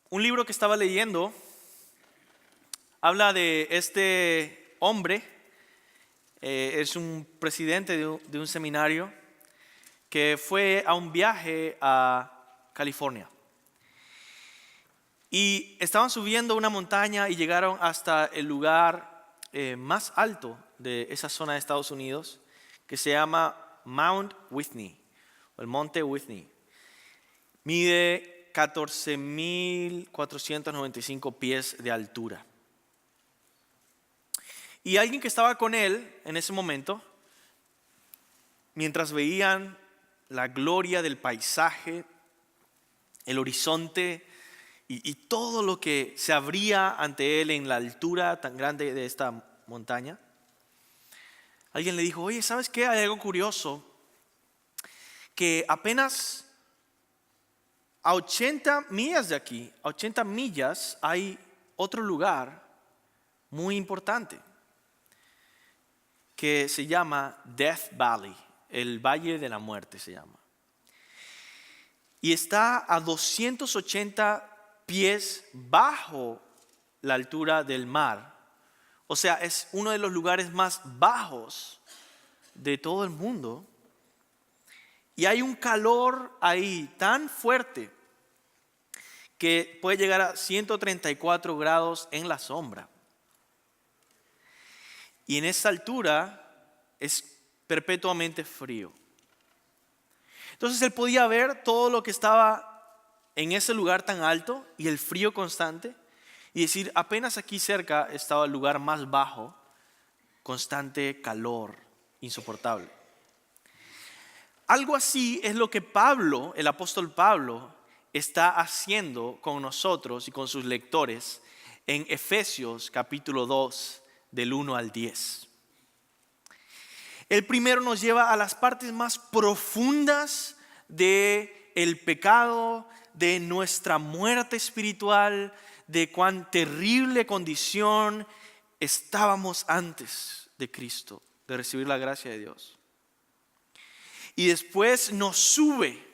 Un libro que estaba leyendo habla de este hombre, es un presidente de un seminario que fue a un viaje a California. Y estaban subiendo una montaña y llegaron hasta el lugar más alto de esa zona de Estados Unidos, que se llama Mount Whitney, o el Monte Whitney. Mide 14.495 pies de altura. Y alguien que estaba con él en ese momento, mientras veían la gloria del paisaje, el horizonte y todo lo que se abría ante él en la altura tan grande de esta montaña, alguien le dijo: oye, ¿sabes qué? Hay algo curioso, que apenas a 80 millas de aquí, a 80 millas, hay otro lugar muy importante que se llama Death Valley, el Valle de la Muerte se llama. Y está a 280 pies bajo la altura del mar. O sea, es uno de los lugares más bajos de todo el mundo. Y hay un calor ahí tan fuerte que puede llegar a 134 grados en la sombra. Y en esa altura es perpetuamente frío. Entonces él podía ver todo lo que estaba en ese lugar tan alto y el frío constante, y decir: apenas aquí cerca estaba el lugar más bajo, constante calor, insoportable. Algo así es lo que Pablo, el apóstol Pablo, está haciendo con nosotros y con sus lectores en Efesios capítulo 2, del 1 al 10. El primero nos lleva a las partes más profundas del pecado, de nuestra muerte espiritual, de cuán terrible condición estábamos antes de Cristo, de recibir la gracia de Dios. Y después nos sube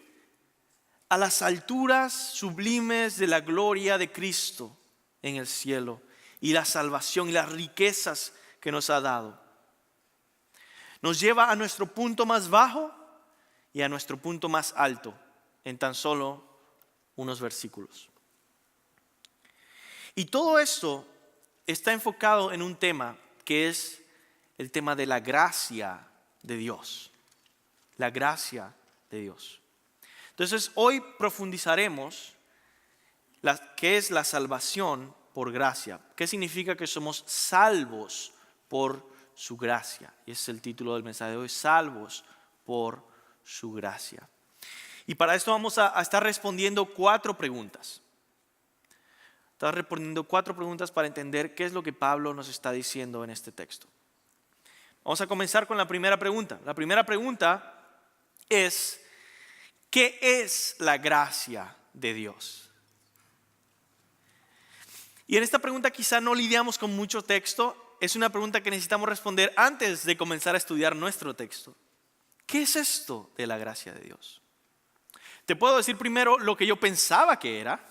a las alturas sublimes de la gloria de Cristo en el cielo, y la salvación y las riquezas que nos ha dado. Nos lleva a nuestro punto más bajo y a nuestro punto más alto en tan solo unos versículos. Y todo esto está enfocado en un tema que es el tema de la gracia de Dios. La gracia de Dios. Entonces hoy profundizaremos qué es la salvación por gracia. ¿Qué significa que somos salvos por su gracia? Y ese es el título del mensaje de hoy: salvos por su gracia. Y para esto vamos a estar respondiendo 4 preguntas. Estar respondiendo 4 preguntas para entender qué es lo que Pablo nos está diciendo en este texto. Vamos a comenzar con la primera pregunta. La primera pregunta es: ¿qué es la gracia de Dios? Y en esta pregunta quizá no lidiamos con mucho texto. Es una pregunta que necesitamos responder antes de comenzar a estudiar nuestro texto. ¿Qué es esto de la gracia de Dios? Te puedo decir primero lo que yo pensaba que era.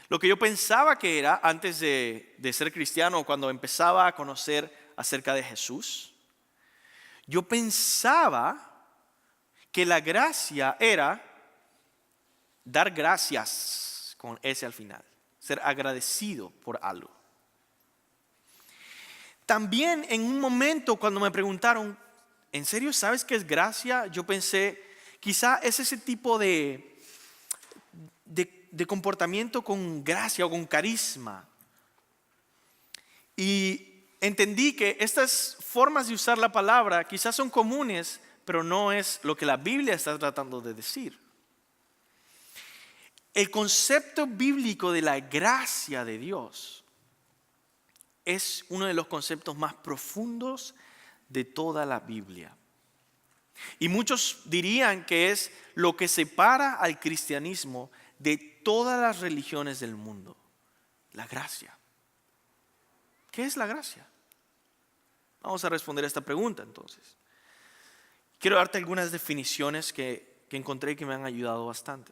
Lo que yo pensaba que era antes de ser cristiano, cuando empezaba a conocer acerca de Jesús. Yo pensaba que la gracia era dar gracias con S al final, ser agradecido por algo. También en un momento cuando me preguntaron: ¿en serio sabes qué es gracia? Yo pensé, quizá es ese tipo de comportamiento con gracia o con carisma. Y entendí que estas formas de usar la palabra quizás son comunes, pero no es lo que la Biblia está tratando de decir. El concepto bíblico de la gracia de Dios es uno de los conceptos más profundos de toda la Biblia. Y muchos dirían que es lo que separa al cristianismo de todas las religiones del mundo. La gracia. ¿Qué es la gracia? Vamos a responder a esta pregunta entonces. Quiero darte algunas definiciones que encontré que me han ayudado bastante.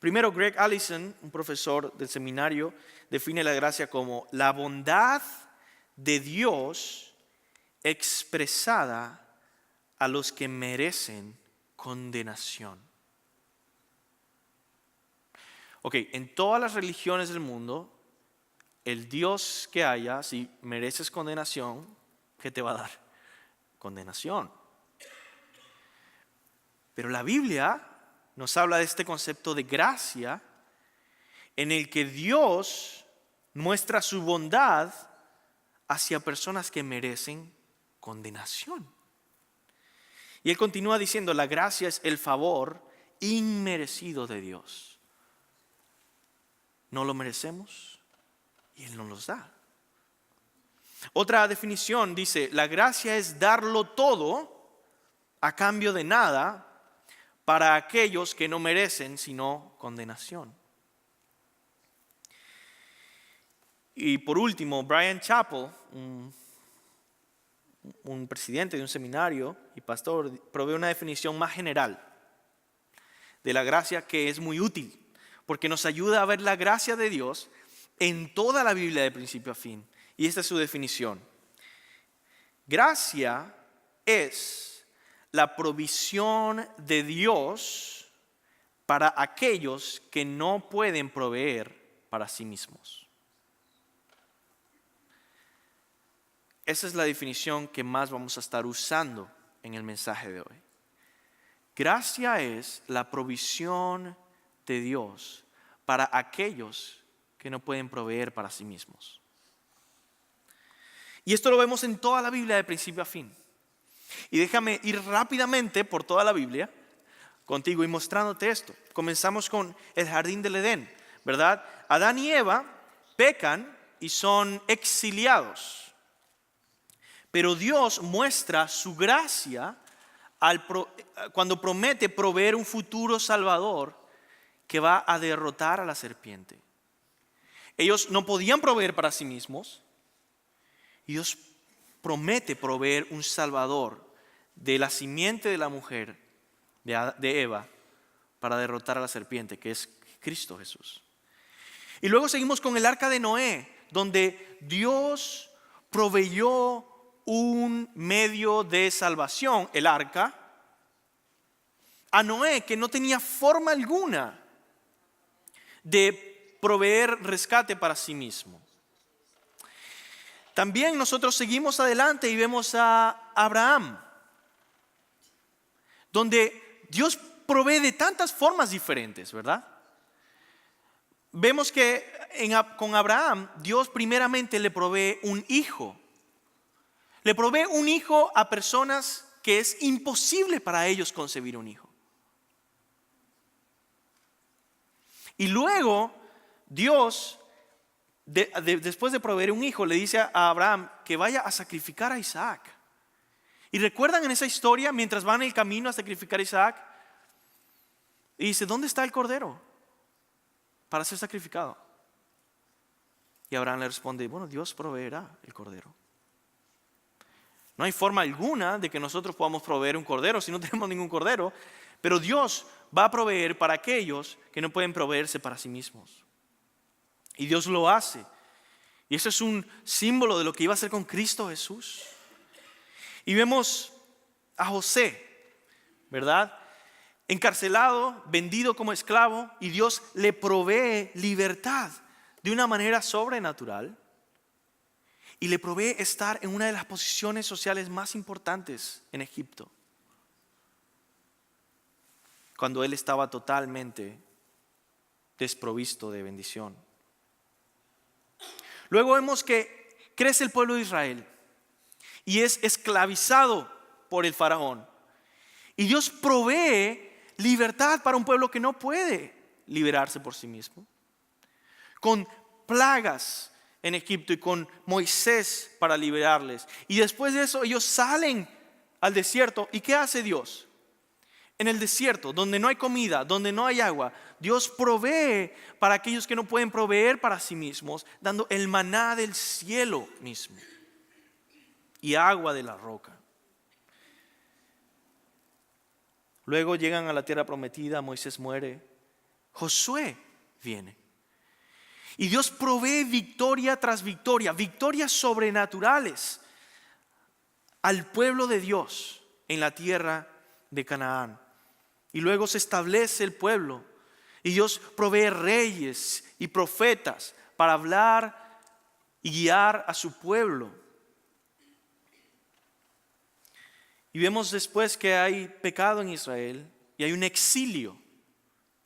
Primero, Greg Allison, un profesor del seminario, define la gracia como la bondad de Dios expresada a los que merecen condenación. Ok, en todas las religiones del mundo, el Dios que haya, si mereces condenación, ¿qué te va a dar? Condenación. Pero la Biblia nos habla de este concepto de gracia en el que Dios muestra su bondad hacia personas que merecen condenación. Y él continúa diciendo, la gracia es el favor inmerecido de Dios. No lo merecemos y Él nos los da. Otra definición dice, la gracia es darlo todo a cambio de nada para aquellos que no merecen sino condenación. Y por último, Bryan Chapell, un presidente de un seminario y pastor, provee una definición más general de la gracia que es muy útil, porque nos ayuda a ver la gracia de Dios en toda la Biblia de principio a fin. Y esta es su definición. Gracia es la provisión de Dios para aquellos que no pueden proveer para sí mismos. Esa es la definición que más vamos a estar usando en el mensaje de hoy. Gracia es la provisión de Dios para aquellos que no pueden proveer para sí mismos. Y esto lo vemos en toda la Biblia de principio a fin. Y déjame ir rápidamente por toda la Biblia contigo y mostrándote esto. Comenzamos con el jardín del Edén, ¿verdad? Adán y Eva pecan y son exiliados. Pero Dios muestra su gracia cuando promete proveer un futuro salvador que va a derrotar a la serpiente. Ellos no podían proveer para sí mismos. Y Dios promete proveer un salvador de la simiente de la mujer, de Eva, para derrotar a la serpiente, que es Cristo Jesús. Y luego seguimos con el arca de Noé, donde Dios proveyó un medio de salvación, el arca, a Noé, que no tenía forma alguna de proveer rescate para sí mismo. También nosotros seguimos adelante y vemos a Abraham, donde Dios provee de tantas formas diferentes, ¿verdad? Vemos que con Abraham Dios primeramente le provee un hijo. Le provee un hijo a personas que es imposible para ellos concebir un hijo. Y luego Dios, después de proveer un hijo, le dice a Abraham que vaya a sacrificar a Isaac. Y recuerdan en esa historia, mientras van en el camino a sacrificar a Isaac, y dice, ¿dónde está el cordero para ser sacrificado? Y Abraham le responde, bueno, Dios proveerá el cordero. No hay forma alguna de que nosotros podamos proveer un cordero si no tenemos ningún cordero, pero Dios va a proveer para aquellos que no pueden proveerse para sí mismos. Y Dios lo hace. Y eso es un símbolo de lo que iba a hacer con Cristo Jesús. Y vemos a José, ¿verdad? Encarcelado, vendido como esclavo, y Dios le provee libertad de una manera sobrenatural. Y le provee estar en una de las posiciones sociales más importantes en Egipto, cuando él estaba totalmente desprovisto de bendición. Luego vemos que crece el pueblo de Israel y es esclavizado por el faraón. Y Dios provee libertad para un pueblo que no puede liberarse por sí mismo, con plagas en Egipto y con Moisés para liberarles. Y después de eso ellos salen al desierto. ¿Y qué hace Dios? En el desierto, donde no hay comida, donde no hay agua, Dios provee para aquellos que no pueden proveer para sí mismos, dando el maná del cielo mismo y agua de la roca. Luego llegan a la tierra prometida, Moisés muere Josué viene. Y Dios provee victoria tras victoria, victorias sobrenaturales al pueblo de Dios en la tierra de Canaán. Y luego se establece el pueblo y Dios provee reyes y profetas para hablar y guiar a su pueblo. Y vemos después que hay pecado en Israel y hay un exilio.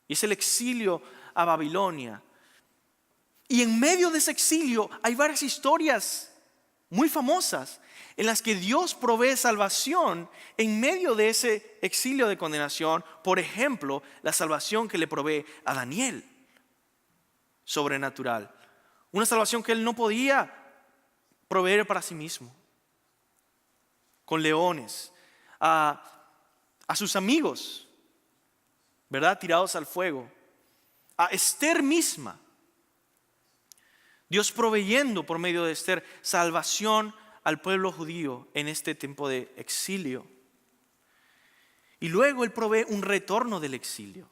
Y es el exilio a Babilonia. Y en medio de ese exilio hay varias historias muy famosas en las que Dios provee salvación en medio de ese exilio de condenación. Por ejemplo, la salvación que le provee a Daniel, sobrenatural. Una salvación que él no podía proveer para sí mismo. Con leones, a sus amigos, ¿verdad? Tirados al fuego. A Esther misma. Dios proveyendo por medio de Esther salvación al pueblo judío en este tiempo de exilio. Y luego Él provee un retorno del exilio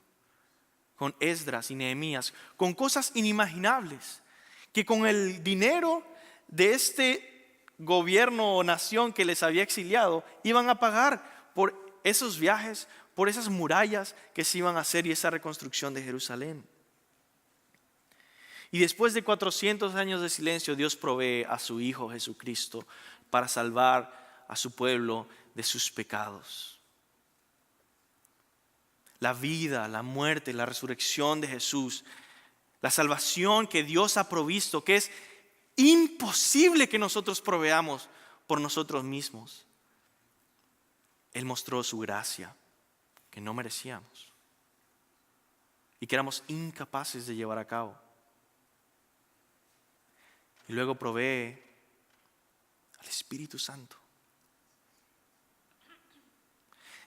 con Esdras y Nehemías, con cosas inimaginables, que con el dinero de este gobierno o nación que les había exiliado, iban a pagar por esos viajes, por esas murallas que se iban a hacer y esa reconstrucción de Jerusalén. Y después de 400 años de silencio, Dios provee a su Hijo Jesucristo para salvar a su pueblo de sus pecados. La vida, la muerte, la resurrección de Jesús, la salvación que Dios ha provisto, que es imposible que nosotros proveamos por nosotros mismos. Él mostró su gracia, que no merecíamos y que éramos incapaces de llevar a cabo. Y luego provee al Espíritu Santo.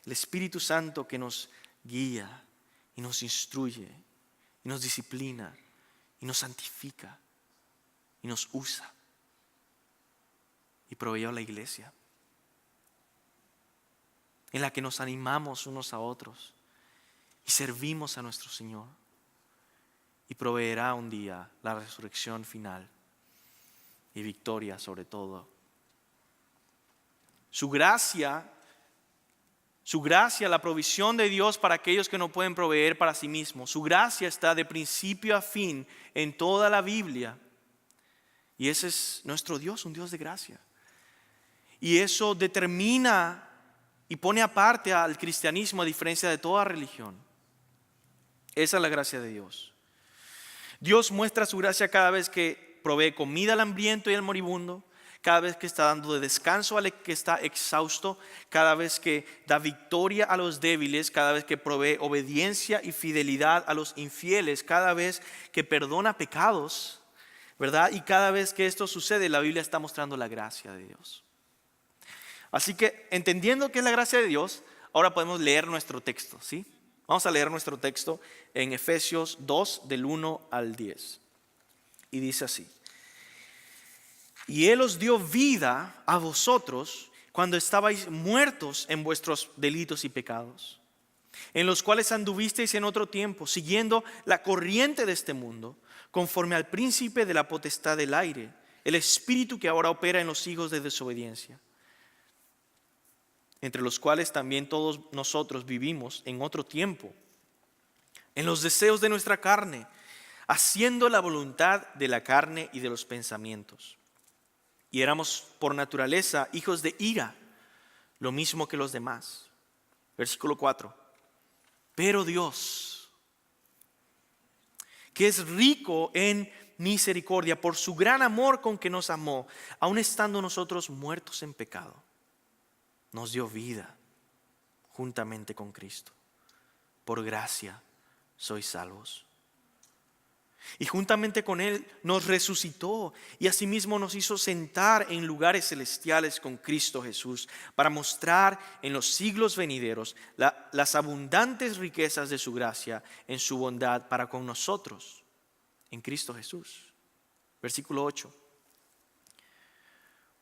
El Espíritu Santo que nos guía y nos instruye y nos disciplina y nos santifica y nos usa. Y proveyó la iglesia en la que nos animamos unos a otros y servimos a nuestro Señor. Y proveerá un día la resurrección final y victoria sobre todo. Su gracia, la provisión de Dios para aquellos que no pueden proveer para sí mismos. Su gracia está de principio a fin en toda la Biblia. Y ese es nuestro Dios, un Dios de gracia. Y eso determina y pone aparte al cristianismo a diferencia de toda religión. Esa es la gracia de Dios. Dios muestra su gracia cada vez que provee comida al hambriento y al moribundo, cada vez que está dando de descanso al que está exhausto, cada vez que da victoria a los débiles, cada vez que provee obediencia y fidelidad a los infieles, cada vez que perdona pecados, ¿verdad? Y cada vez que esto sucede, la Biblia está mostrando la gracia de Dios. Así que, entendiendo que es la gracia de Dios, ahora podemos leer nuestro texto, ¿sí? Vamos a leer nuestro texto en Efesios 2, del 1 al 10. Y dice así: y Él os dio vida a vosotros cuando estabais muertos en vuestros delitos y pecados, en los cuales anduvisteis en otro tiempo, siguiendo la corriente de este mundo, conforme al príncipe de la potestad del aire, el espíritu que ahora opera en los hijos de desobediencia, entre los cuales también todos nosotros vivimos en otro tiempo, en los deseos de nuestra carne, haciendo la voluntad de la carne y de los pensamientos. Y éramos por naturaleza hijos de ira, lo mismo que los demás. Versículo 4. Pero Dios, que es rico en misericordia, por su gran amor con que nos amó, aun estando nosotros muertos en pecado, nos dio vida juntamente con Cristo. Por gracia sois salvos. Y juntamente con Él nos resucitó y asimismo nos hizo sentar en lugares celestiales con Cristo Jesús, para mostrar en los siglos venideros las abundantes riquezas de su gracia en su bondad para con nosotros en Cristo Jesús. Versículo 8.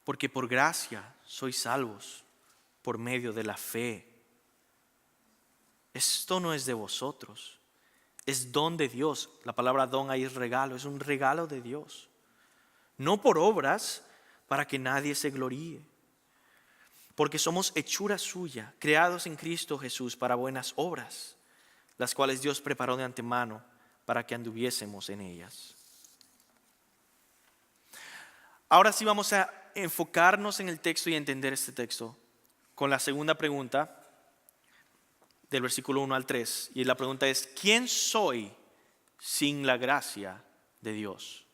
Porque por gracia sois salvos por medio de la fe. Esto no es de vosotros, Es don de Dios. La palabra don ahí es regalo, es un regalo de Dios. No por obras para que nadie se gloríe. Porque somos hechura suya, creados en Cristo Jesús para buenas obras, las cuales Dios preparó de antemano para que anduviésemos en ellas. Ahora sí vamos a enfocarnos en el texto y entender este texto con la segunda pregunta del versículo 1 al 3. Y la pregunta es: ¿quién soy sin la gracia de Dios?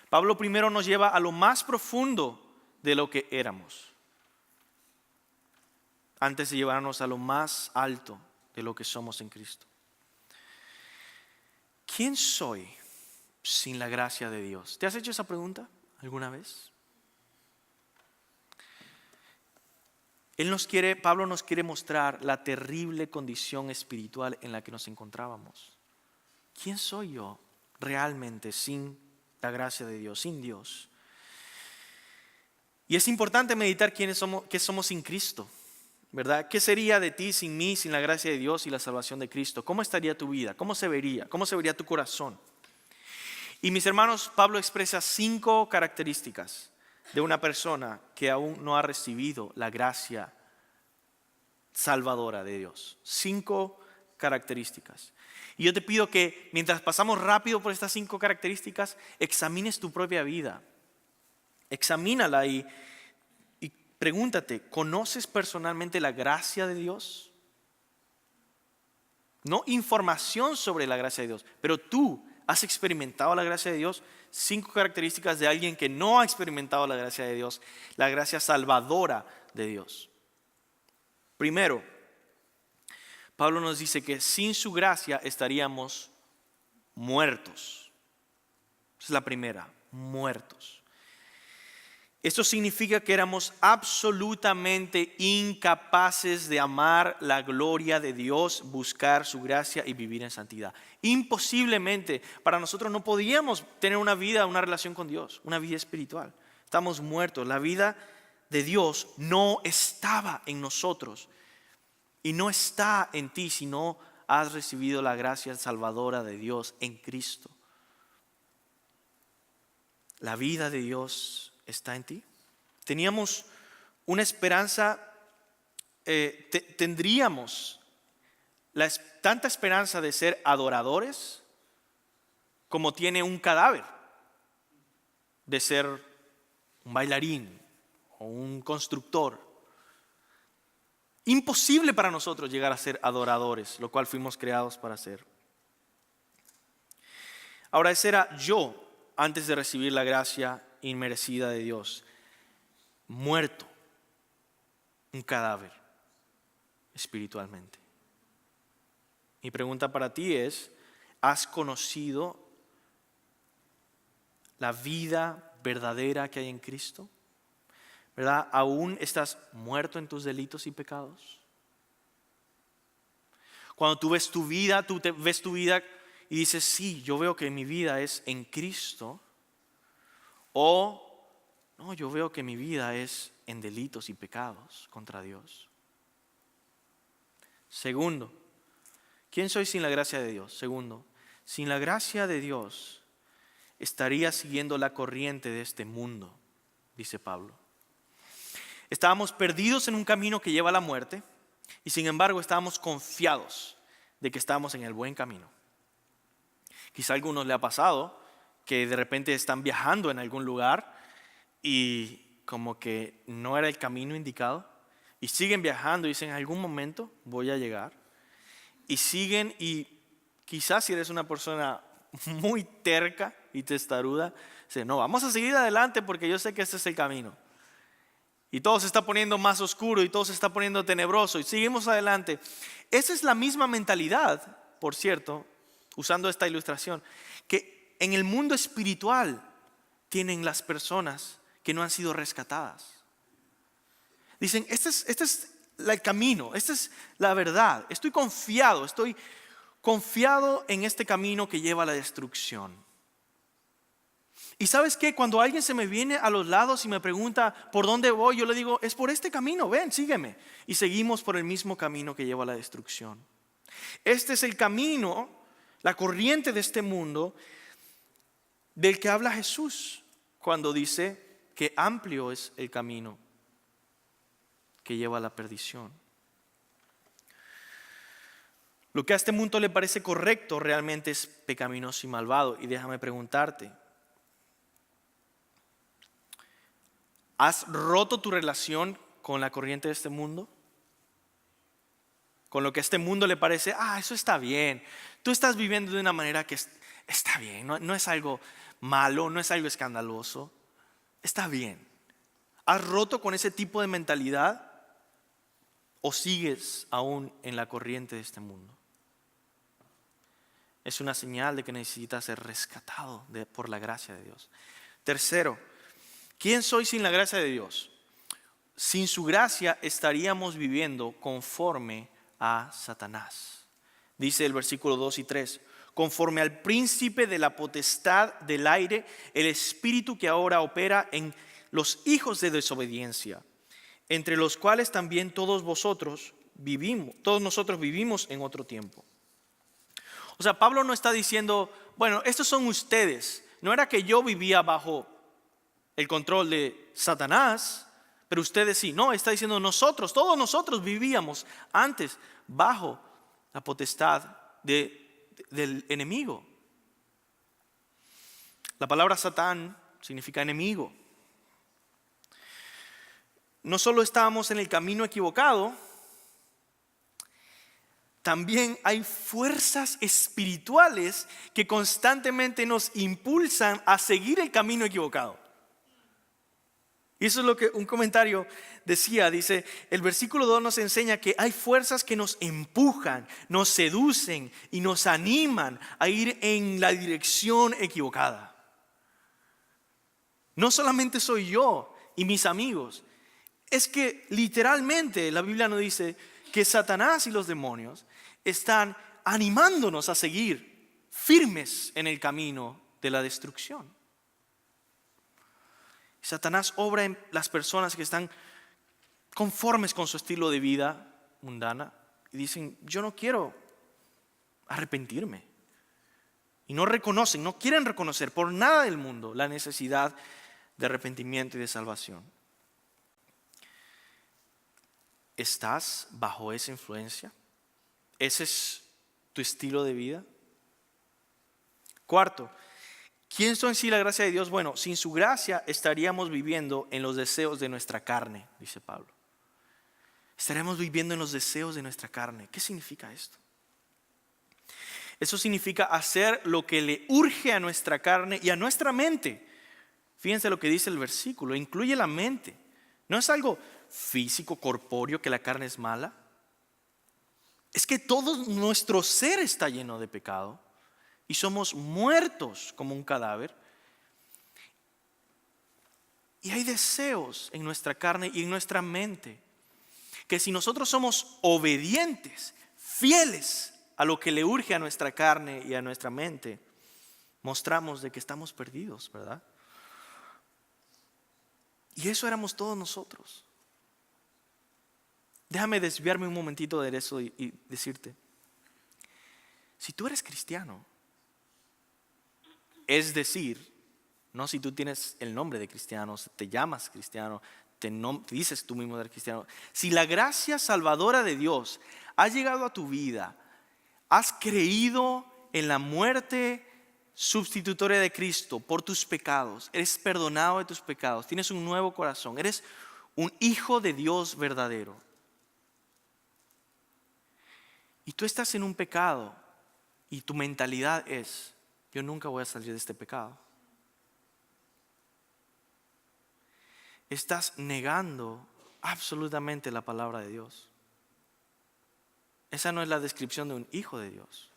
Pablo primero nos lleva a lo más profundo de lo que éramos, antes de llevarnos a lo más alto de lo que somos en Cristo. ¿Quién soy sin la gracia de Dios? ¿Te has hecho esa pregunta alguna vez? Pablo nos quiere mostrar la terrible condición espiritual en la que nos encontrábamos. ¿Quién soy yo realmente sin la gracia de Dios, sin Dios? Y es importante meditar qué somos sin Cristo, ¿verdad? ¿Qué sería de ti sin mí, sin la gracia de Dios y la salvación de Cristo? ¿Cómo estaría tu vida? ¿Cómo se vería? ¿Cómo se vería tu corazón? Y mis hermanos, Pablo expresa 5 características de una persona que aún no ha recibido la gracia salvadora de Dios. 5 características. Y yo te pido que mientras pasamos rápido por estas 5 características, examines tu propia vida. Examínala y pregúntate: ¿conoces personalmente la gracia de Dios? No información sobre la gracia de Dios, pero tú has experimentado la gracia de Dios. 5 características de alguien que no ha experimentado la gracia de Dios, la gracia salvadora de Dios. Primero, Pablo nos dice que sin su gracia estaríamos muertos. Esa es la primera, muertos. Esto significa que éramos absolutamente incapaces de amar la gloria de Dios, buscar su gracia y vivir en santidad. Imposiblemente, para nosotros no podíamos tener una relación con Dios, una vida espiritual. Estamos muertos. La vida de Dios no estaba en nosotros y no está en ti si no has recibido la gracia salvadora de Dios en Cristo. La vida de Dios está en ti. Teníamos una esperanza, tendríamos tanta esperanza de ser adoradores como tiene un cadáver, de ser un bailarín o un constructor. Imposible para nosotros llegar a ser adoradores, lo cual fuimos creados para ser. Ahora, ese era yo antes de recibir la gracia inmerecida de Dios, muerto, un cadáver espiritualmente. Mi pregunta para ti es: ¿has conocido la vida verdadera que hay en Cristo? ¿Verdad? ¿Aún estás muerto en tus delitos y pecados? Cuando tú ves tu vida, ves tu vida y dices: sí, yo veo que mi vida es en Cristo. O no, yo veo que mi vida es en delitos y pecados contra Dios. Segundo, ¿quién soy sin la gracia de Dios? Segundo, sin la gracia de Dios estaría siguiendo la corriente de este mundo, dice Pablo. Estábamos perdidos en un camino que lleva a la muerte y sin embargo estábamos confiados de que estábamos en el buen camino. Quizá a algunos le ha pasado que de repente están viajando en algún lugar y como que no era el camino indicado y siguen viajando y dicen: en algún momento voy a llegar. Y siguen, y quizás si eres una persona muy terca y testaruda, dice: no, vamos a seguir adelante porque yo sé que este es el camino. Y todo se está poniendo más oscuro y todo se está poniendo tenebroso y seguimos adelante. Esa es la misma mentalidad, por cierto, usando esta ilustración, que en el mundo espiritual tienen las personas que no han sido rescatadas. Dicen: este es el camino, esta es la verdad. Estoy confiado en este camino que lleva a la destrucción. Y ¿sabes qué? Cuando alguien se me viene a los lados y me pregunta por dónde voy, yo le digo: es por este camino, ven, sígueme. Y seguimos por el mismo camino que lleva a la destrucción. Este es el camino la corriente de este mundo del que habla Jesús cuando dice que amplio es el camino que lleva a la perdición. Lo que a este mundo le parece correcto realmente es pecaminoso y malvado. Y déjame preguntarte, ¿has roto tu relación con la corriente de este mundo? Con lo que a este mundo le parece, eso está bien. Tú estás viviendo de una manera que está bien, no es algo malo, no es algo escandaloso. Está bien. ¿Has roto con ese tipo de mentalidad o sigues aún en la corriente de este mundo? Es una señal de que necesitas ser rescatado por la gracia de Dios. Tercero, ¿quién soy sin la gracia de Dios? Sin su gracia estaríamos viviendo conforme a Satanás. Dice el versículo 2 y 3, conforme al príncipe de la potestad del aire, el espíritu que ahora opera en los hijos de desobediencia, entre los cuales también todos nosotros vivimos en otro tiempo. O sea, Pablo no está diciendo, bueno, estos son ustedes. No era que yo vivía bajo el control de Satanás, pero ustedes sí. No, está diciendo todos nosotros vivíamos antes bajo la potestad del enemigo. La palabra Satán significa enemigo. No solo estábamos en el camino equivocado, también hay fuerzas espirituales que constantemente nos impulsan a seguir el camino equivocado. Y eso es lo que un comentario decía, dice, el versículo 2 nos enseña que hay fuerzas que nos empujan, nos seducen y nos animan a ir en la dirección equivocada. No solamente soy yo y mis amigos, es que literalmente la Biblia nos dice que Satanás y los demonios están animándonos a seguir firmes en el camino de la destrucción. Satanás obra en las personas que están conformes con su estilo de vida mundana y dicen, yo no quiero arrepentirme. Y no quieren reconocer por nada del mundo la necesidad de arrepentimiento y de salvación. ¿Estás bajo esa influencia? ¿Ese es tu estilo de vida? Cuarto, ¿quién son en sí la gracia de Dios? Bueno, sin su gracia estaríamos viviendo en los deseos de nuestra carne, dice Pablo. Estaremos viviendo en los deseos de nuestra carne. ¿Qué significa esto? Eso significa hacer lo que le urge a nuestra carne y a nuestra mente. Fíjense lo que dice el versículo, incluye la mente. No es algo físico, corpóreo, que la carne es mala. Es que todo nuestro ser está lleno de pecado y somos muertos como un cadáver. Y hay deseos en nuestra carne y en nuestra mente que si nosotros somos obedientes, fieles a lo que le urge a nuestra carne y a nuestra mente, mostramos de que estamos perdidos, ¿verdad? Y eso éramos todos nosotros. Déjame desviarme un momentito de eso y decirte, si tú eres cristiano, es decir, no si tú tienes el nombre de cristiano, te llamas cristiano, te dices tú mismo eres cristiano, si la gracia salvadora de Dios ha llegado a tu vida, has creído en la muerte sustitutoria de Cristo por tus pecados, eres perdonado de tus pecados, tienes un nuevo corazón, eres un hijo de Dios verdadero. Y tú estás en un pecado y tu mentalidad es, yo nunca voy a salir de este pecado. Estás negando absolutamente la palabra de Dios. Esa no es la descripción de un hijo de Dios.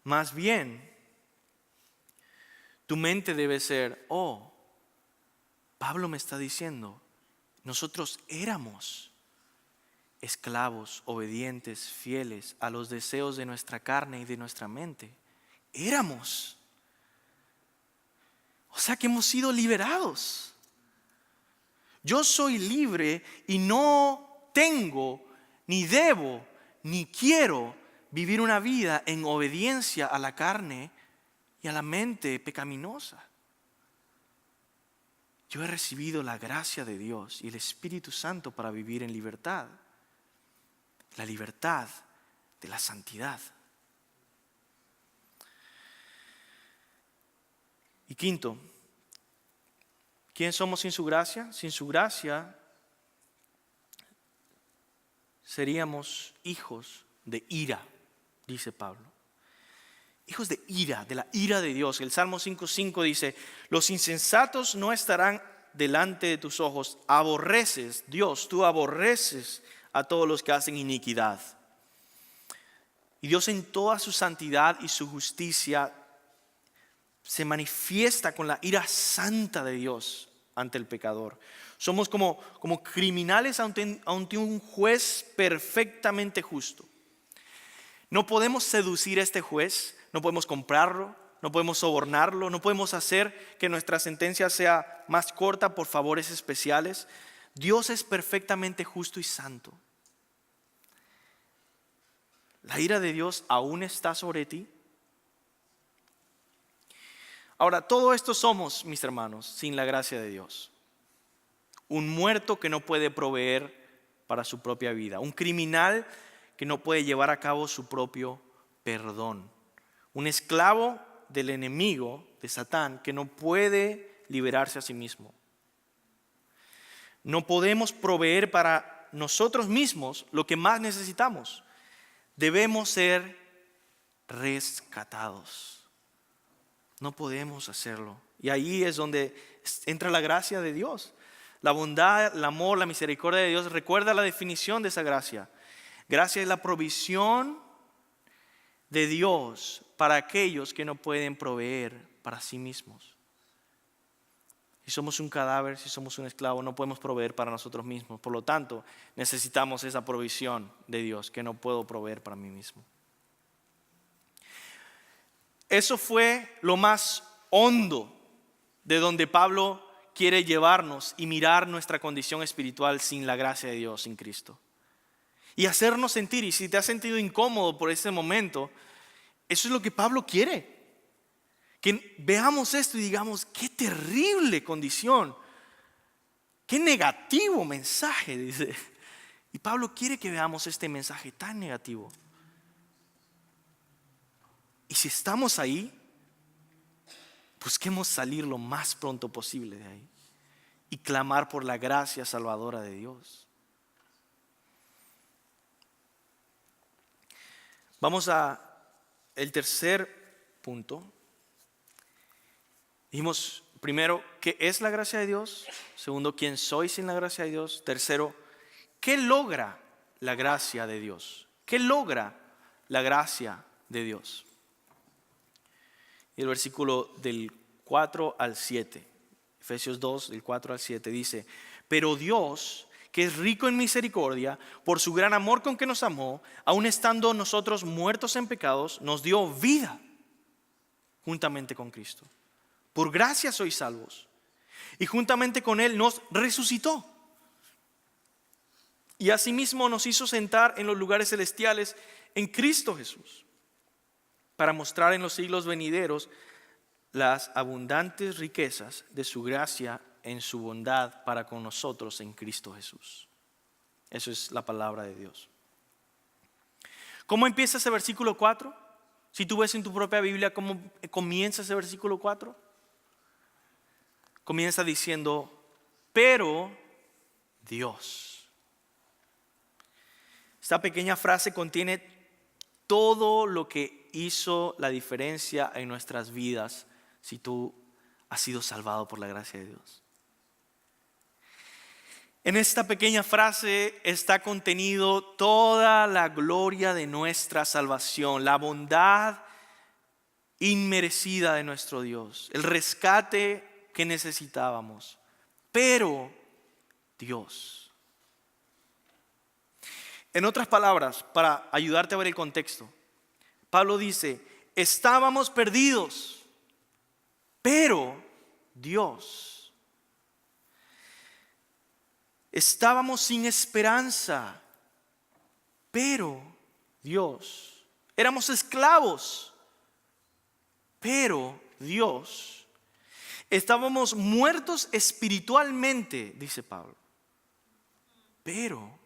Más bien, tu mente debe ser, Pablo me está diciendo, nosotros éramos esclavos, obedientes, fieles a los deseos de nuestra carne y de nuestra mente. Éramos. O sea que hemos sido liberados. Yo soy libre y no tengo, ni debo, ni quiero vivir una vida en obediencia a la carne y a la mente pecaminosa. Yo he recibido la gracia de Dios y el Espíritu Santo para vivir en libertad. La libertad de la santidad. Y quinto, ¿quién somos sin su gracia? Sin su gracia seríamos hijos de ira, dice Pablo. Hijos de ira, de la ira de Dios. El Salmo 5:5 dice: los insensatos no estarán delante de tus ojos. Aborreces, Dios, tú aborreces a todos los que hacen iniquidad. Y Dios en toda su santidad y su justicia se manifiesta con la ira santa de Dios ante el pecador. Somos como criminales ante un juez perfectamente justo. No podemos seducir a este juez, no podemos comprarlo, no podemos sobornarlo, no podemos hacer que nuestra sentencia sea más corta por favores especiales. Dios es perfectamente justo y santo. ¿La ira de Dios aún está sobre ti? Ahora, todo esto somos, mis hermanos, sin la gracia de Dios. Un muerto que no puede proveer para su propia vida. Un criminal que no puede llevar a cabo su propio perdón. Un esclavo del enemigo, de Satán, que no puede liberarse a sí mismo. No podemos proveer para nosotros mismos lo que más necesitamos. Debemos ser rescatados. No podemos hacerlo. Y ahí es donde entra la gracia de Dios. La bondad, el amor, la misericordia de Dios. Recuerda la definición de esa gracia. Gracia es la provisión de Dios para aquellos que no pueden proveer para sí mismos. Si somos un cadáver, si somos un esclavo, no podemos proveer para nosotros mismos. Por lo tanto, necesitamos esa provisión de Dios que no puedo proveer para mí mismo. Eso fue lo más hondo de donde Pablo quiere llevarnos y mirar nuestra condición espiritual sin la gracia de Dios, sin Cristo. Y hacernos sentir, y si te has sentido incómodo por ese momento, eso es lo que Pablo quiere. Que veamos esto y digamos, qué terrible condición, qué negativo mensaje, dice. Y Pablo quiere que veamos este mensaje tan negativo. Y si estamos ahí, busquemos salir lo más pronto posible de ahí y clamar por la gracia salvadora de Dios. Vamos a el tercer punto. Dijimos primero, ¿qué es la gracia de Dios? Segundo, ¿quién soy sin la gracia de Dios? Tercero, ¿qué logra la gracia de Dios? ¿Qué logra la gracia de Dios? Y el versículo del 4 al 7, Efesios 2, del 4 al 7 dice: pero Dios, que es rico en misericordia, por su gran amor con que nos amó, aun estando nosotros muertos en pecados, nos dio vida juntamente con Cristo. Por gracia sois salvos. Y juntamente con Él nos resucitó. Y asimismo nos hizo sentar en los lugares celestiales en Cristo Jesús, para mostrar en los siglos venideros las abundantes riquezas de su gracia en su bondad para con nosotros en Cristo Jesús. Eso es la palabra de Dios. ¿Cómo empieza ese versículo 4? Si tú ves en tu propia Biblia cómo comienza ese versículo 4. Comienza diciendo, pero Dios. Esta pequeña frase contiene todo lo que hizo la diferencia en nuestras vidas si tú has sido salvado por la gracia de Dios. En esta pequeña frase está contenido toda la gloria de nuestra salvación, la bondad inmerecida de nuestro Dios, el rescate que necesitábamos. Pero Dios. En otras palabras, para ayudarte a ver el contexto, Pablo dice, estábamos perdidos, pero Dios. Estábamos sin esperanza, pero Dios. éramos esclavos. Pero Dios, estábamos muertos espiritualmente, dice Pablo. Pero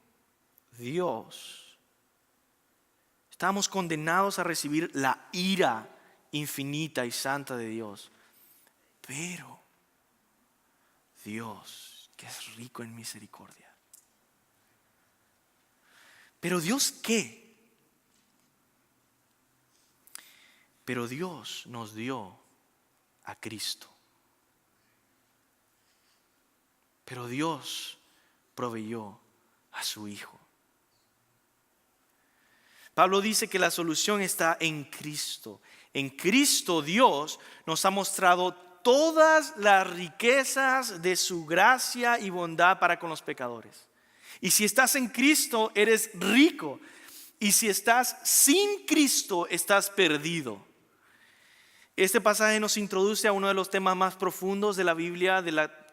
Dios, estábamos condenados a recibir la ira infinita y santa de Dios. Pero Dios, que es rico en misericordia. ¿Pero Dios qué? Pero Dios nos dio a Cristo. Pero Dios proveyó a su Hijo. Pablo dice que la solución está en Cristo. En Cristo Dios nos ha mostrado todas las riquezas de su gracia y bondad para con los pecadores. Y si estás en Cristo, eres rico. Y si estás sin Cristo, estás perdido. Este pasaje nos introduce a uno de los temas más profundos de la Biblia, de la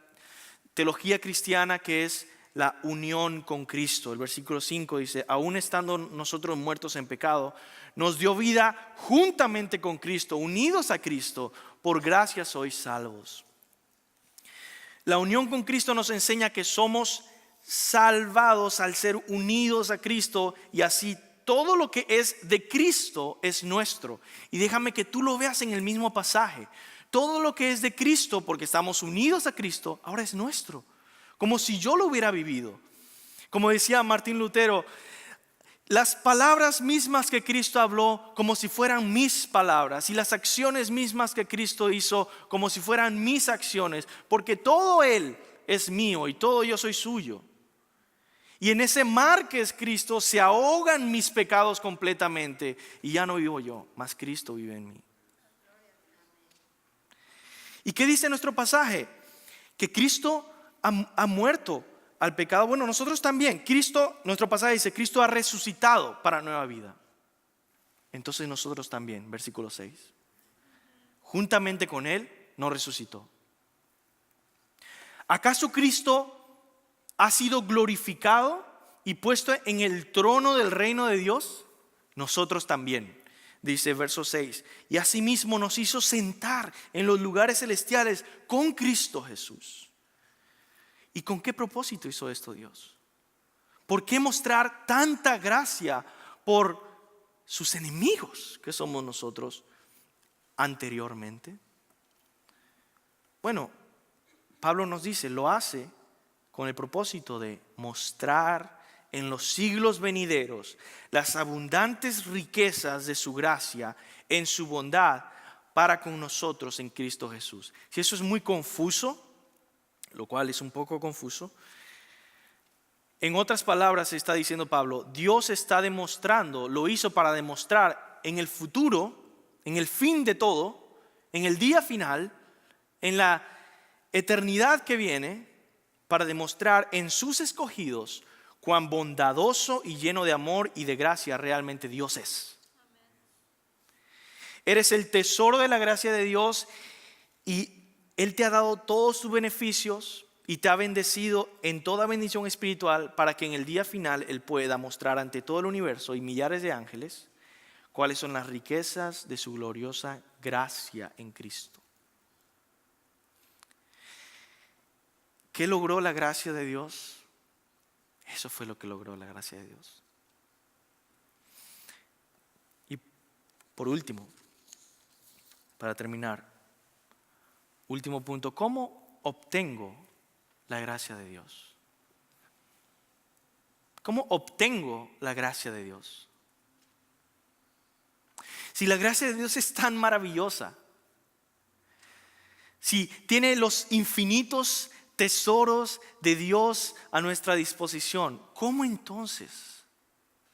teología cristiana, que es la unión con Cristo. El versículo 5 dice: aún estando nosotros muertos en pecado, nos dio vida juntamente con Cristo, unidos a Cristo, por gracia sois salvos. La unión con Cristo nos enseña que somos salvados al ser unidos a Cristo, y así todo lo que es de Cristo es nuestro. Y déjame que tú lo veas en el mismo pasaje. Todo lo que es de Cristo, porque estamos unidos a Cristo, ahora es nuestro. Como si yo lo hubiera vivido. Como decía Martín Lutero, las palabras mismas que Cristo habló como si fueran mis palabras, y las acciones mismas que Cristo hizo como si fueran mis acciones, porque todo Él es mío y todo yo soy suyo. Y en ese mar que es Cristo se ahogan mis pecados completamente, y ya no vivo yo, mas Cristo vive en mí. ¿Y qué dice nuestro pasaje? Que Cristo ha muerto al pecado. Bueno, nosotros también. Cristo, nuestro pasaje dice, Cristo ha resucitado para nueva vida. Entonces nosotros también, versículo 6. Juntamente con Él nos resucitó. ¿Acaso Cristo ha sido glorificado y puesto en el trono del reino de Dios? Nosotros también. Dice verso 6, y asimismo nos hizo sentar en los lugares celestiales con Cristo Jesús. ¿Y con qué propósito hizo esto Dios? ¿Por qué mostrar tanta gracia por sus enemigos, que somos nosotros, anteriormente? Bueno, Pablo nos dice, lo hace con el propósito de mostrar en los siglos venideros las abundantes riquezas de su gracia en su bondad para con nosotros en Cristo Jesús. Si eso es muy confuso, lo cual es un poco confuso, en otras palabras está diciendo Pablo, Dios está demostrando, lo hizo para demostrar en el futuro, en el fin de todo, en el día final, en la eternidad que viene, para demostrar en sus escogidos cuán bondadoso y lleno de amor y de gracia realmente Dios es. Eres el tesoro de la gracia de Dios, y Él te ha dado todos sus beneficios y te ha bendecido en toda bendición espiritual, para que en el día final Él pueda mostrar ante todo el universo y millares de ángeles cuáles son las riquezas de su gloriosa gracia en Cristo. ¿Qué logró la gracia de Dios? Eso fue lo que logró la gracia de Dios. Y por último, para terminar, último punto, ¿cómo obtengo la gracia de Dios? ¿Cómo obtengo la gracia de Dios? Si la gracia de Dios es tan maravillosa, si tiene los infinitos tesoros de Dios a nuestra disposición, ¿cómo entonces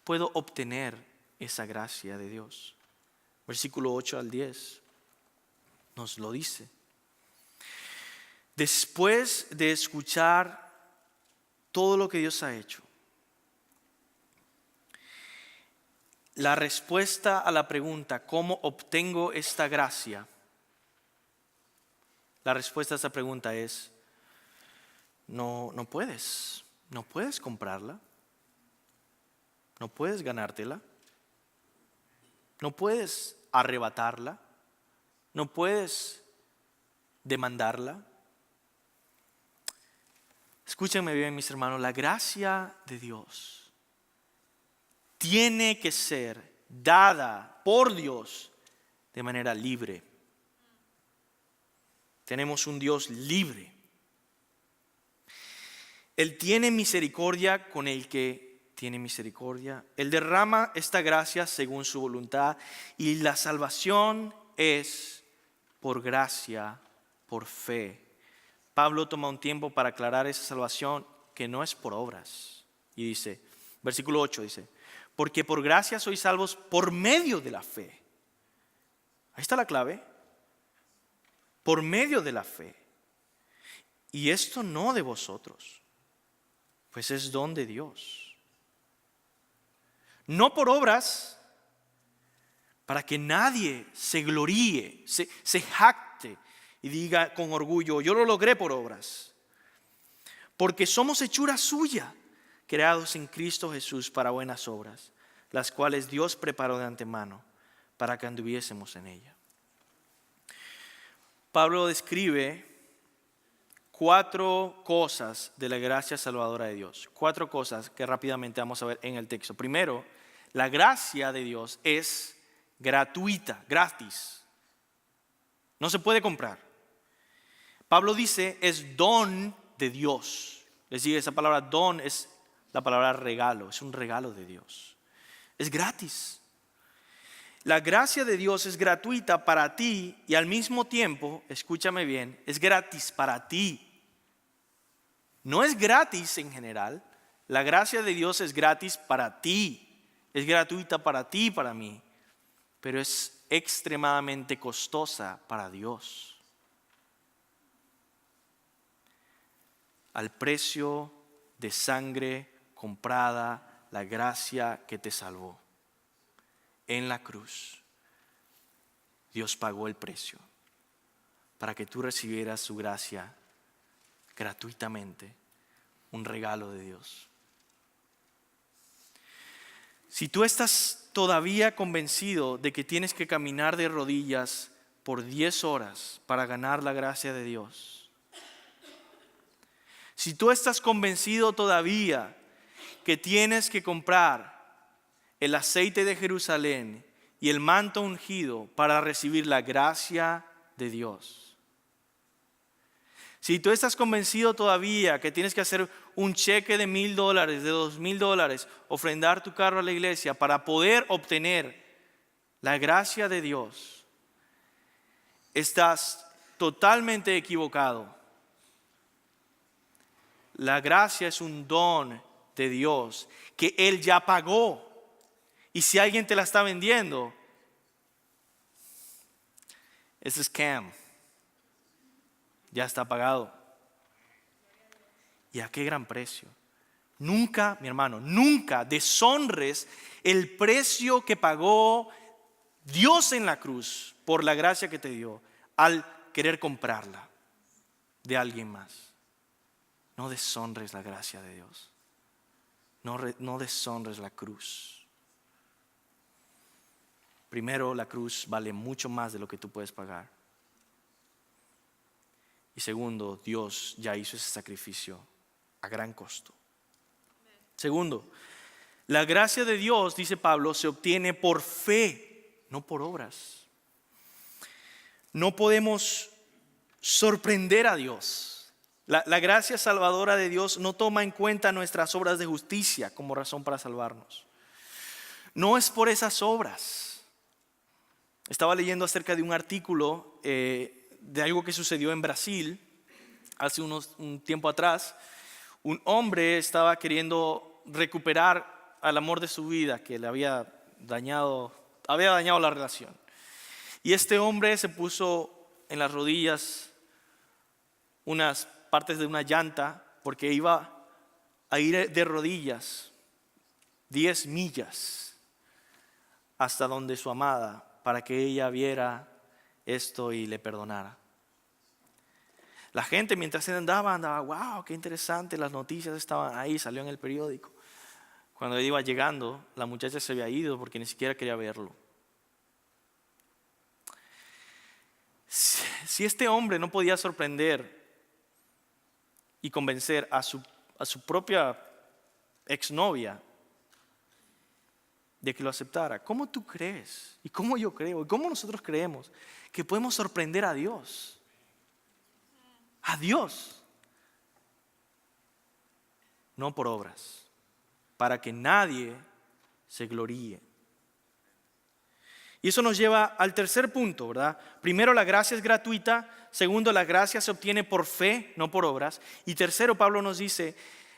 puedo obtener esa gracia de Dios? Versículo 8 al 10 nos lo dice. Después de escuchar todo lo que Dios ha hecho, la respuesta a la pregunta, ¿cómo obtengo esta gracia? La respuesta a esta pregunta es, no puedes comprarla, no puedes ganártela. No puedes arrebatarla, no puedes demandarla. Escúchenme bien, mis hermanos, la gracia de Dios tiene que ser dada por Dios de manera libre. Tenemos un Dios libre. Él tiene misericordia con el que tiene misericordia. Él derrama esta gracia según su voluntad, y la salvación es por gracia, por fe. Pablo toma un tiempo para aclarar esa salvación que no es por obras. Y dice, versículo 8 dice, porque por gracia sois salvos por medio de la fe. Ahí está la clave. Por medio de la fe. Y esto no de vosotros, pues es don de Dios. No por obras, para que nadie se gloríe, se jacte y diga con orgullo, yo lo logré por obras. Porque somos hechura suya, creados en Cristo Jesús para buenas obras, las cuales Dios preparó de antemano para que anduviésemos en ella. Pablo describe 4 cosas de la gracia salvadora de Dios. 4 cosas que rápidamente vamos a ver en el texto. Primero, la gracia de Dios es gratuita, gratis. No se puede comprar. Pablo dice, es don de Dios. Es decir, esa palabra don es la palabra regalo, es un regalo de Dios. Es gratis. La gracia de Dios es gratuita para ti y al mismo tiempo, escúchame bien, es gratis para ti. No es gratis en general. La gracia de Dios es gratis para ti. Es gratuita para ti y para mí. Pero es extremadamente costosa para Dios. Al precio de sangre comprada, la gracia que te salvó. En la cruz, Dios pagó el precio para que tú recibieras su gracia gratuitamente, un regalo de Dios. Si tú estás todavía convencido de que tienes que caminar de rodillas por 10 horas para ganar la gracia de Dios, si tú estás convencido todavía que tienes que comprar el aceite de Jerusalén y el manto ungido para recibir la gracia de Dios. Si tú estás convencido todavía que tienes que hacer un cheque de $1,000, de $2,000, ofrendar tu carro a la iglesia para poder obtener la gracia de Dios, estás totalmente equivocado. La gracia es un don de Dios que Él ya pagó. Y si alguien te la está vendiendo, es scam. Ya está pagado. ¿Y a qué gran precio? Nunca, mi hermano, nunca deshonres el precio que pagó Dios en la cruz por la gracia que te dio al querer comprarla de alguien más. No deshonres la gracia de Dios. No deshonres la cruz. Primero, la cruz vale mucho más de lo que tú puedes pagar. Y segundo, Dios ya hizo ese sacrificio a gran costo. Segundo, la gracia de Dios, dice Pablo, se obtiene por fe, no por obras. No podemos sorprender a Dios. La gracia salvadora de Dios no toma en cuenta nuestras obras de justicia como razón para salvarnos. No es por esas obras. Estaba leyendo acerca de un artículo de algo que sucedió en Brasil hace un tiempo atrás. Un hombre estaba queriendo recuperar al amor de su vida que le había dañado la relación. Y este hombre se puso en las rodillas unas partes de una llanta porque iba a ir de rodillas 10 millas hasta donde su amada, para que ella viera esto y le perdonara. La gente mientras él andaba, wow, qué interesante, las noticias estaban ahí, salió en el periódico. Cuando él iba llegando, la muchacha se había ido porque ni siquiera quería verlo. Si este hombre no podía sorprender y convencer a su propia exnovia de que lo aceptara, ¿cómo tú crees? ¿Y cómo yo creo? ¿Y cómo nosotros creemos que podemos sorprender a Dios? A Dios. No por obras, para que nadie se gloríe. Y eso nos lleva al tercer punto, ¿verdad? Primero, la gracia es gratuita. Segundo, la gracia se obtiene por fe, no por obras. Y tercero, Pablo nos dice,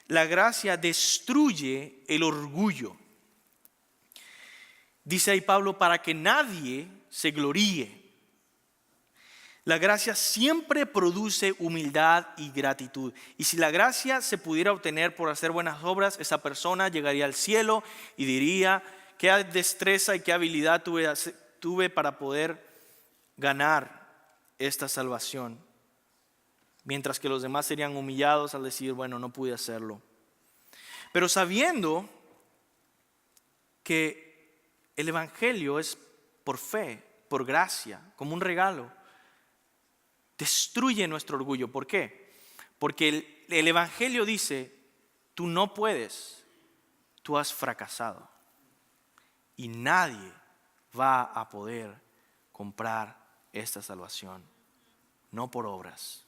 la gracia destruye el orgullo. Dice ahí Pablo, para que nadie se gloríe. La gracia siempre produce humildad y gratitud. Y si la gracia se pudiera obtener por hacer buenas obras, esa persona llegaría al cielo y diría, qué destreza y qué habilidad tuve para poder ganar esta salvación. Mientras que los demás serían humillados al decir, bueno, no pude hacerlo. Pero sabiendo que el evangelio es por fe, por gracia, como un regalo, destruye nuestro orgullo. ¿Por qué? Porque el evangelio dice, tú no puedes, tú has fracasado. Y nadie va a poder comprar esta salvación, no por obras.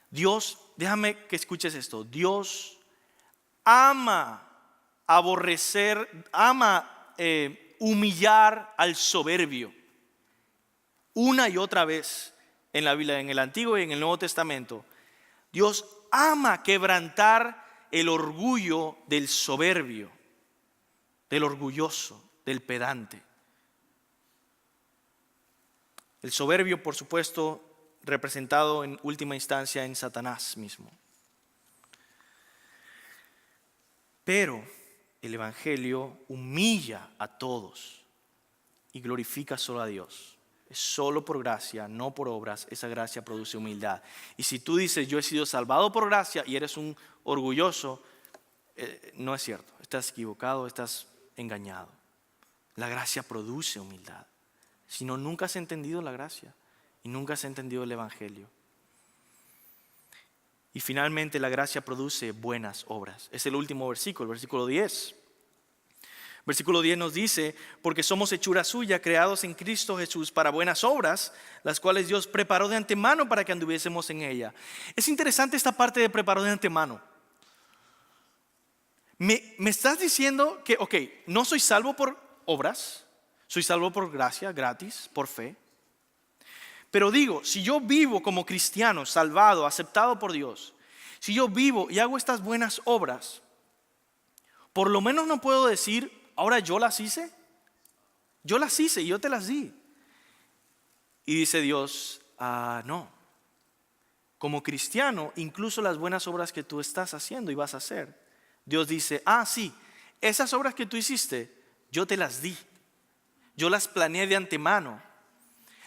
Dios, déjame que escuches esto, Dios ama humillar al soberbio. Una y otra vez en la Biblia, en el Antiguo y en el Nuevo Testamento, Dios ama quebrantar el orgullo del soberbio, del orgulloso, del pedante. El soberbio, por supuesto, representado en última instancia en Satanás mismo. Pero el evangelio humilla a todos y glorifica solo a Dios. Es solo por gracia, no por obras. Esa gracia produce humildad. Y si tú dices, yo he sido salvado por gracia y eres un orgulloso, no es cierto. Estás equivocado, estás engañado. La gracia produce humildad. Si no, nunca has entendido la gracia y nunca has entendido el evangelio. Y finalmente la gracia produce buenas obras. Es el último versículo, el versículo 10. Versículo 10 nos dice, porque somos hechura suya, creados en Cristo Jesús para buenas obras, las cuales Dios preparó de antemano para que anduviésemos en ella. Es interesante esta parte de preparó de antemano. Me estás diciendo que, no soy salvo por obras, soy salvo por gracia, gratis, por fe. Pero digo, si yo vivo como cristiano, salvado, aceptado por Dios, si yo vivo y hago estas buenas obras, por lo menos no puedo decir, ahora yo las hice. Yo las hice y yo te las di. Y dice Dios, no. Como cristiano, incluso las buenas obras que tú estás haciendo y vas a hacer, Dios dice, sí, esas obras que tú hiciste, yo te las di. Yo las planeé de antemano.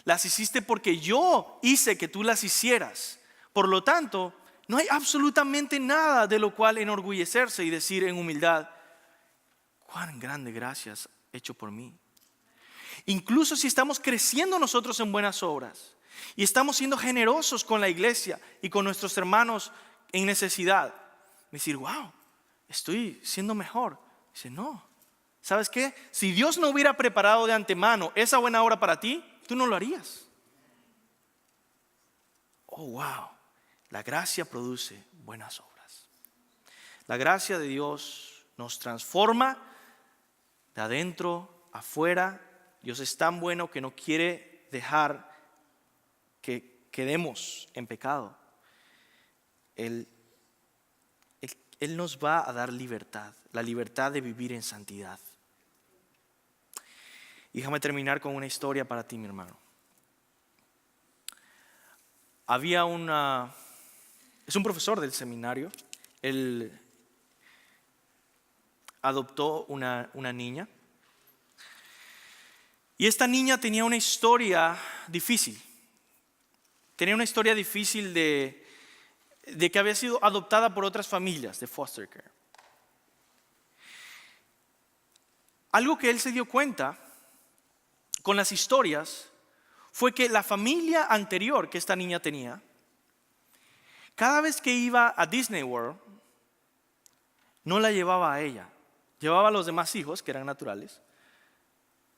Las hiciste porque yo hice que tú las hicieras. Por lo tanto, no hay absolutamente nada de lo cual enorgullecerse y decir en humildad, cuán grande gracia has hecho por mí. Incluso si estamos creciendo nosotros en buenas obras y estamos siendo generosos con la iglesia y con nuestros hermanos en necesidad, decir, wow, estoy siendo mejor. Dice, no, ¿sabes qué? Si Dios no hubiera preparado de antemano esa buena obra para ti, tú no lo harías. Oh, wow, la gracia produce buenas obras. La gracia de Dios nos transforma de adentro afuera. Dios es tan bueno que no quiere dejar que quedemos en pecado. Él nos va a dar libertad, la libertad de vivir en santidad. Y déjame terminar con una historia para ti, mi hermano. Es un profesor del seminario. Él adoptó una niña. Y esta niña tenía una historia difícil. Tenía una historia difícil de que había sido adoptada por otras familias de foster care. Algo que él se dio cuenta con las historias fue que la familia anterior que esta niña tenía, cada vez que iba a Disney World, no la llevaba a ella. Llevaba a los demás hijos, que eran naturales,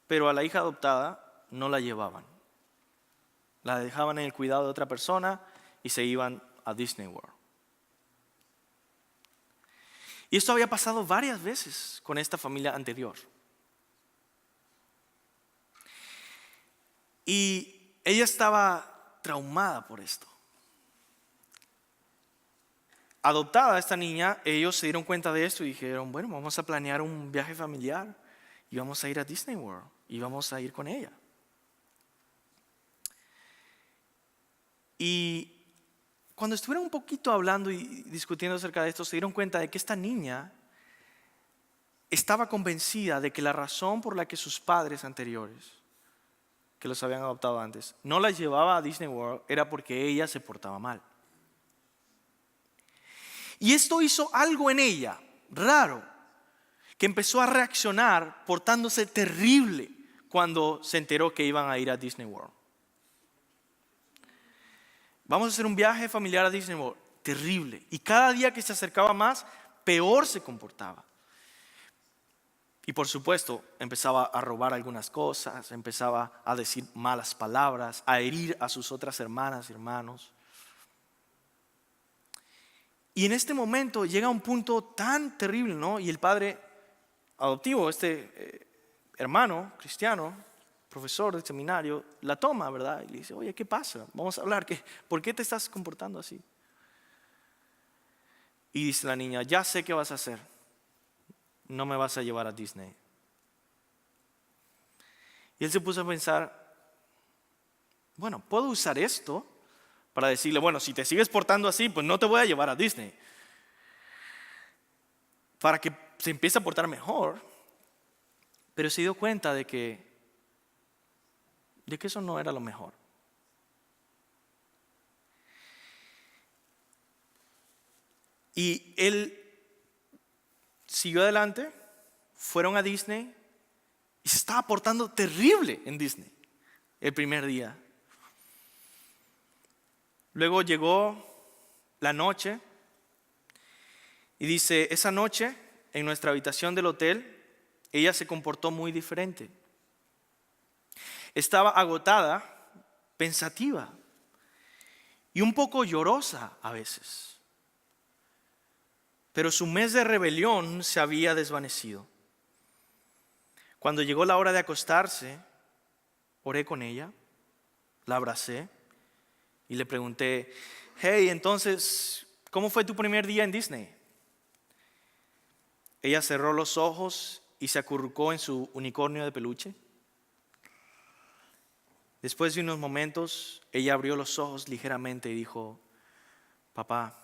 pero a la hija adoptada no la llevaban. La dejaban en el cuidado de otra persona y se iban a Disney World. Y esto había pasado varias veces con esta familia anterior. Y ella estaba traumada por esto. Adoptada esta niña, ellos se dieron cuenta de esto y dijeron, bueno, vamos a planear un viaje familiar y vamos a ir a Disney World y vamos a ir con ella. Y cuando estuvieron un poquito hablando y discutiendo acerca de esto, se dieron cuenta de que esta niña estaba convencida de que la razón por la que sus padres anteriores, que los habían adoptado antes, no la llevaba a Disney World era porque ella se portaba mal. Y esto hizo algo en ella, raro, que empezó a reaccionar portándose terrible cuando se enteró que iban a ir a Disney World. Vamos a hacer un viaje familiar a Disney World, terrible. Y cada día que se acercaba más, peor se comportaba. Y por supuesto, empezaba a robar algunas cosas, empezaba a decir malas palabras, a herir a sus otras hermanas y hermanos. Y en este momento llega un punto tan terrible, ¿no? Y el padre adoptivo, hermano cristiano, profesor del seminario, la toma, ¿verdad? Y le dice, oye, ¿qué pasa? Vamos a hablar, ¿por qué te estás comportando así? Y dice la niña, ya sé qué vas a hacer. No me vas a llevar a Disney. Y él se puso a pensar, bueno, puedo usar esto para decirle, bueno, si te sigues portando así, pues no te voy a llevar a Disney. Para que se empiece a portar mejor. Pero se dio cuenta de que eso no era lo mejor. Y él siguió adelante, fueron a Disney y se estaba portando terrible en Disney el primer día. Luego llegó la noche y dice, esa noche en nuestra habitación del hotel, ella se comportó muy diferente. Estaba agotada, pensativa y un poco llorosa a veces. Pero su mes de rebelión se había desvanecido. Cuando llegó la hora de acostarse, oré con ella, la abracé y le pregunté, hey, entonces, ¿cómo fue tu primer día en Disney? Ella cerró los ojos y se acurrucó en su unicornio de peluche. Después de unos momentos, ella abrió los ojos ligeramente y dijo, papá,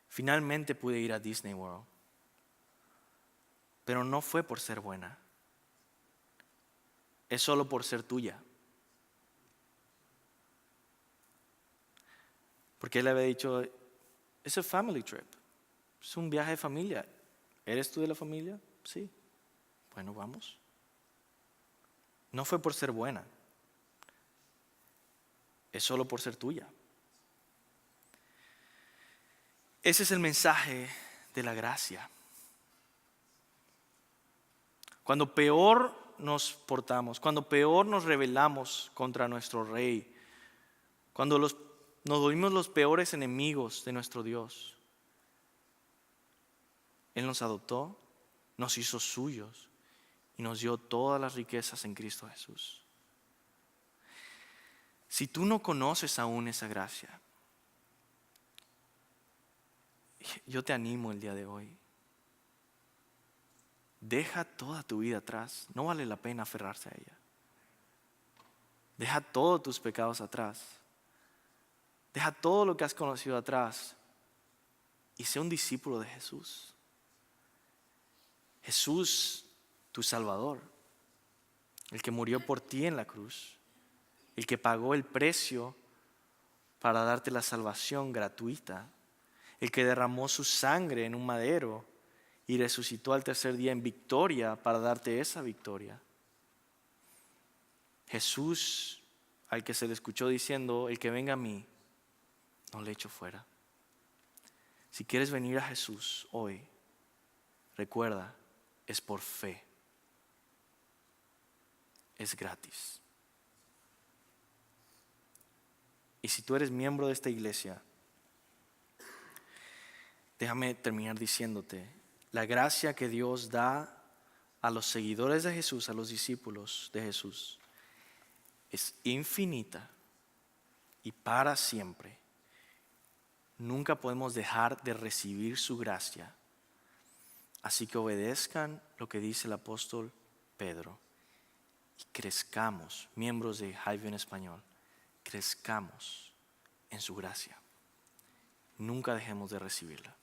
finalmente pude ir a Disney World, pero no fue por ser buena, es solo por ser tuya. Porque él le había dicho, es un family trip, es un viaje de familia. ¿Eres tú de la familia? Sí. Bueno, vamos. No fue por ser buena, es solo por ser tuya. Ese es el mensaje de la gracia. Cuando peor nos portamos, cuando peor nos rebelamos contra nuestro Rey, cuando nos volvimos los peores enemigos de nuestro Dios, Él nos adoptó, nos hizo suyos y nos dio todas las riquezas en Cristo Jesús. Si tú no conoces aún esa gracia, yo te animo el día de hoy. Deja toda tu vida atrás, no vale la pena aferrarse a ella. Deja todos tus pecados atrás. Deja todo lo que has conocido atrás y sé un discípulo de Jesús. Jesús, tu Salvador, el que murió por ti en la cruz, el que pagó el precio para darte la salvación gratuita, el que derramó su sangre en un madero y resucitó al tercer día en victoria para darte esa victoria. Jesús, al que se le escuchó diciendo, el que venga a mí, no le echo fuera. Si quieres venir a Jesús hoy, recuerda, es por fe. Es gratis. Y si tú eres miembro de esta iglesia, déjame terminar diciéndote, la gracia que Dios da a los seguidores de Jesús, a los discípulos de Jesús, es infinita y para siempre. Nunca podemos dejar de recibir su gracia. Así que obedezcan lo que dice el apóstol Pedro y crezcamos, miembros de Highview en español, crezcamos en su gracia. Nunca dejemos de recibirla.